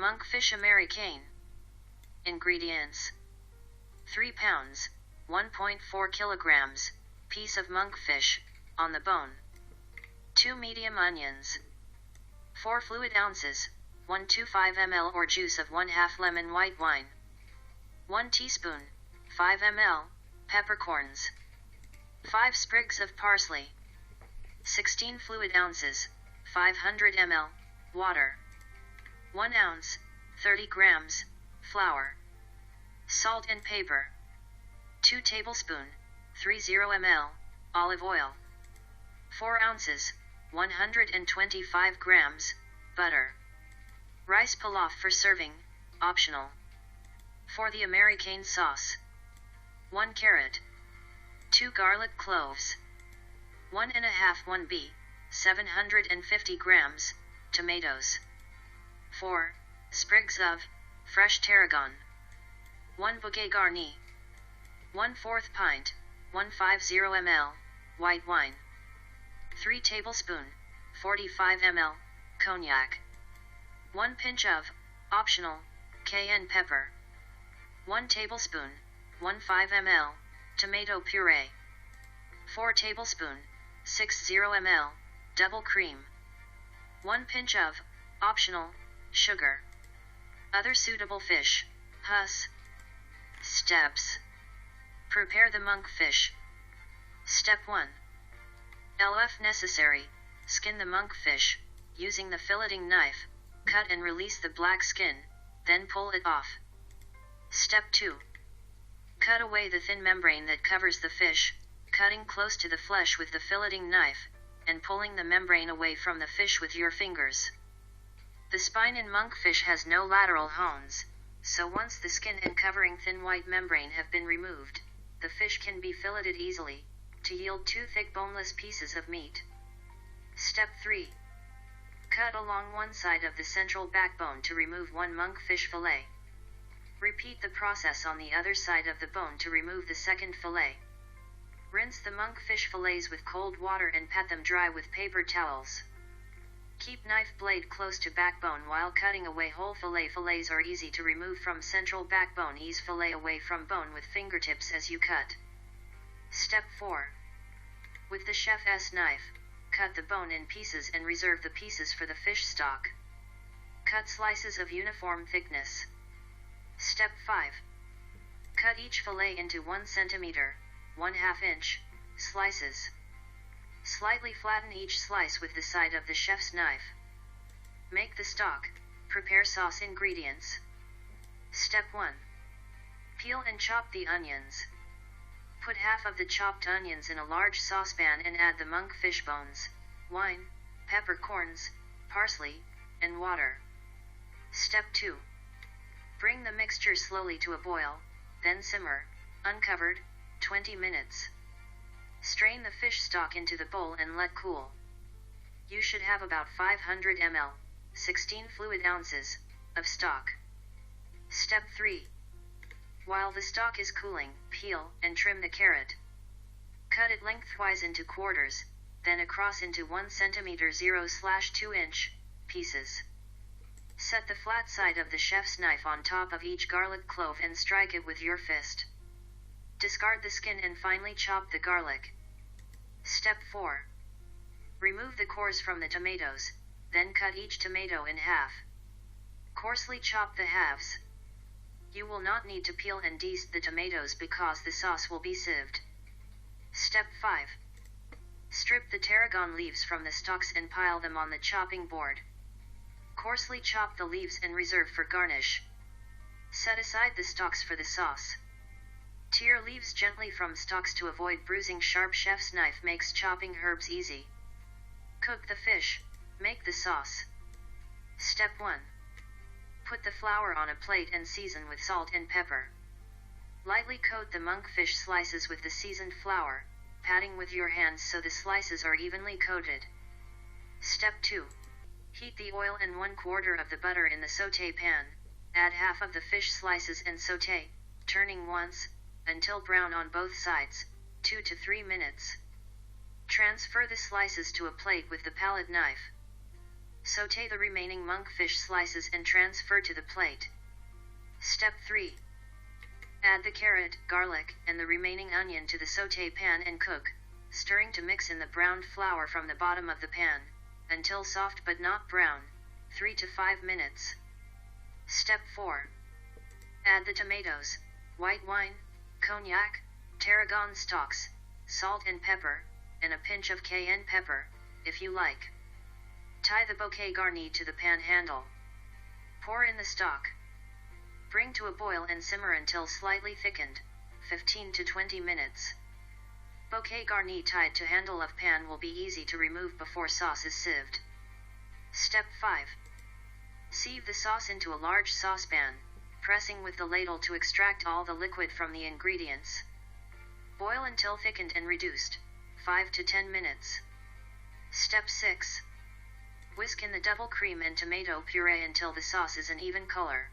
Monkfish Americaine. Ingredients: 3 pounds, 1.4 kilograms, piece of monkfish, on the bone. 2 medium onions. 4 fluid ounces, 125 ml or juice of 1/2 lemon white wine. 1 teaspoon, 5 ml, peppercorns. 5 sprigs of parsley. 16 fluid ounces, 500 ml, water. 1 ounce, 30 grams, flour. Salt and pepper. 2 tablespoon, 30 ml, olive oil. 4 ounces, 125 grams, butter. Rice pilaf for serving, optional. For the Americaine sauce: 1 carrot. 2 garlic cloves. 1 750 grams, tomatoes. 4 sprigs of fresh tarragon. 1 bouquet garni. 1/4 pint, 150 ml, white wine. 3 tablespoon, 45 ml, cognac. 1 pinch of, optional, cayenne pepper. 1 tablespoon, 15 ml, tomato puree. 4 tablespoon, 60 ml, double cream. 1 pinch of, optional, sugar. Other suitable fish, hus. Steps: prepare the monkfish. Step 1. LF necessary: skin the monkfish, using the filleting knife, cut and release the black skin, then pull it off. Step 2. Cut away the thin membrane that covers the fish, cutting close to the flesh with the filleting knife, and pulling the membrane away from the fish with your fingers. The spine in monkfish has no lateral bones, so once the skin and covering thin white membrane have been removed, the fish can be filleted easily, to yield 2 thick boneless pieces of meat. Step 3. Cut along one side of the central backbone to remove 1 monkfish fillet. Repeat the process on the other side of the bone to remove the second fillet. Rinse the monkfish fillets with cold water and pat them dry with paper towels. Keep knife blade close to backbone while cutting away whole fillet. Fillets are easy to remove from central backbone. Ease fillet away from bone with fingertips as you cut. Step 4. With the chef's knife, cut the bone in pieces and reserve the pieces for the fish stock. Cut slices of uniform thickness. Step 5. Cut each fillet into 1 centimeter, 1/2 inch, slices. Slightly flatten each slice with the side of the chef's knife. Make the stock. Prepare sauce ingredients. Step 1. Peel and chop the onions. Put half of the chopped onions in a large saucepan and add the monkfish bones, wine, peppercorns, parsley, and water. Step 2. Bring the mixture slowly to a boil, then simmer, uncovered, 20 minutes. Strain the fish stock into the bowl and let cool. You should have about 500 ml, 16 fluid ounces, of stock. Step 3. While the stock is cooling, peel and trim the carrot. Cut it lengthwise into quarters, then across into 1 centimeter 0/2 inch pieces. Set the flat side of the chef's knife on top of each garlic clove and strike it with your fist. Discard the skin and finely chop the garlic. Step 4. Remove the cores from the tomatoes, then cut each tomato in half. Coarsely chop the halves. You will not need to peel and de-seed the tomatoes because the sauce will be sieved. Step 5. Strip the tarragon leaves from the stalks and pile them on the chopping board. Coarsely chop the leaves and reserve for garnish. Set aside the stalks for the sauce. Tear leaves gently from stalks to avoid bruising. Sharp chef's knife makes chopping herbs easy. Cook the fish. Make the sauce. Step 1. Put the flour on a plate and season with salt and pepper. Lightly coat the monkfish slices with the seasoned flour, patting with your hands so the slices are evenly coated. Step 2. Heat the oil and 1/4 of the butter in the sauté pan. Add half of the fish slices and sauté, turning once, until brown on both sides, 2 to 3 minutes. Transfer the slices to a plate with the palette knife. Sauté the remaining monkfish slices and transfer to the plate. Step 3. Add the carrot, garlic, and the remaining onion to the sauté pan and cook, stirring to mix in the browned flour from the bottom of the pan, until soft but not brown, 3 to 5 minutes. Step 4. Add the tomatoes, white wine, cognac, tarragon stalks, salt and pepper, and a pinch of cayenne pepper, if you like. Tie the bouquet garni to the pan handle. Pour in the stock. Bring to a boil and simmer until slightly thickened, 15 to 20 minutes. Bouquet garni tied to handle of pan will be easy to remove before sauce is sieved. Step 5. Sieve the sauce into a large saucepan, pressing with the ladle to extract all the liquid from the ingredients. Boil until thickened and reduced, 5 to 10 minutes. Step 6. Whisk in the double cream and tomato puree until the sauce is an even color.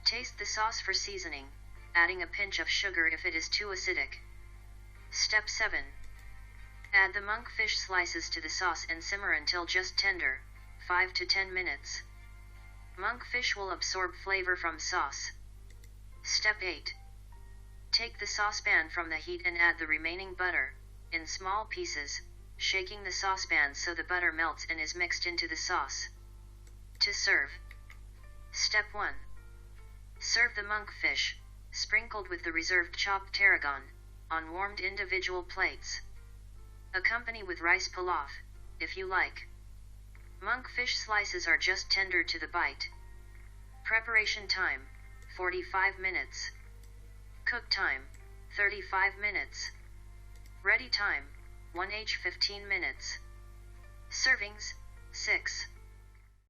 Taste the sauce for seasoning, adding a pinch of sugar if it is too acidic. Step 7. Add the monkfish slices to the sauce and simmer until just tender, 5 to 10 minutes. Monkfish will absorb flavor from sauce. Step 8. Take the saucepan from the heat and add the remaining butter, in small pieces, shaking the saucepan so the butter melts and is mixed into the sauce. To serve. Step 1. Serve the monkfish, sprinkled with the reserved chopped tarragon, on warmed individual plates. Accompany with rice pilaf, if you like. Monkfish slices are just tender to the bite. Preparation time, 45 minutes. Cook time, 35 minutes. Ready time, 1h 15 minutes. Servings, 6.